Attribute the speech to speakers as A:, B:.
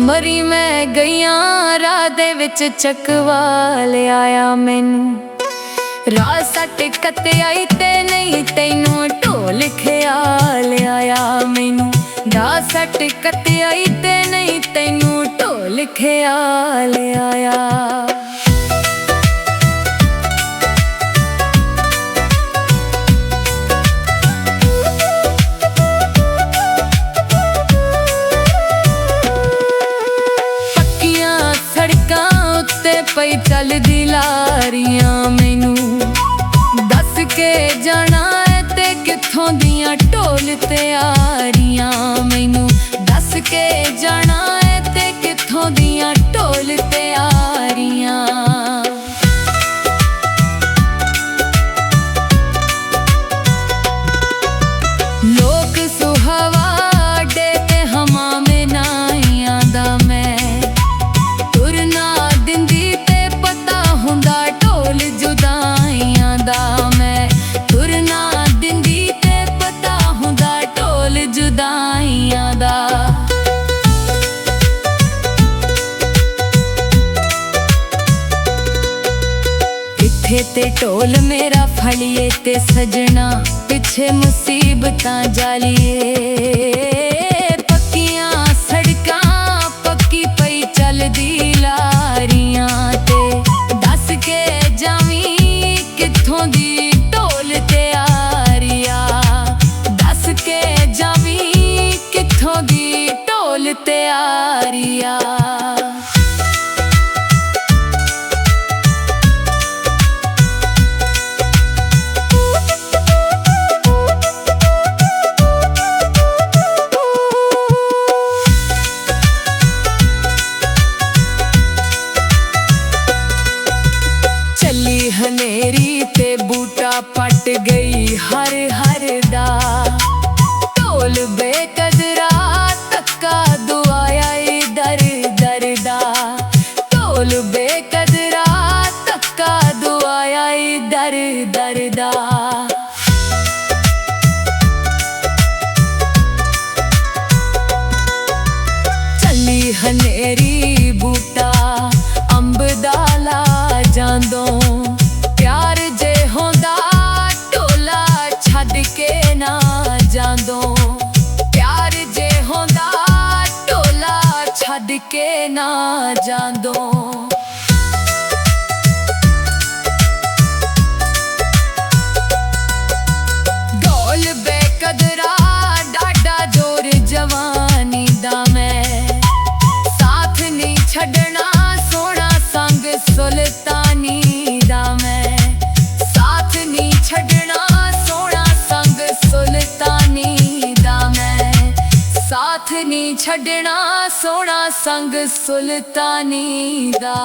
A: मरी मैं गईयां राह दे विच चकवा ले आया मैनू। राह सट कते आई ते नहीं तैनू ढोल ख्याल आया मैनू। राह सट कते आई ते नहीं तैनू ढोल ख्याल आया। पई चलदी लारियां मैनू दस के जाना है ते कित्थों दियां ढोल तैयारियां। मैनू दस के जाना है ते कित्थों दियां ढोल तैयारियां। लोक सुहावा डे ते हमा में नाइयां दा मैं तुरना दिंदी हुंदा ढोल जुदाइयां दा मैं। तुरना दिंदी ते पता हुंदा ढोल जुदाइयां दा। इत्थे ते ढोल मेरा फड़िए ते सजना पिछे मुसीबतां जालिए। पक्कियां सड़कां पक्की पई चलदी लारियां ते के जावी कित्थों दी ढोल तैयारिया। दस के जावी कित्थों दी ढोल तैयारिया। हनेरी ते बूटा पट गई हर हर दा। ढोल बेकदरा तक्का दुआया दर दर दा। ढोल बेकदरा तक्का दुआया दर दर दा। चली हनेरी बूटा अंब दा ला जांदों। प्यार जे होंदा ढोला छड्ड के ना जांदों। प्यार जे होंदा ढोला छड्ड के ना जांदों। ढोल बेकदरा डाडा जोर जवानी दा मैं साथ नहीं छड्डना सोना संग सुल्तानी दा मैं। साथ नहीं छड्डना सोना संग सुल्तानी दा मैं। साथ नहीं छड्डना सोना संग सुल्तानी दा।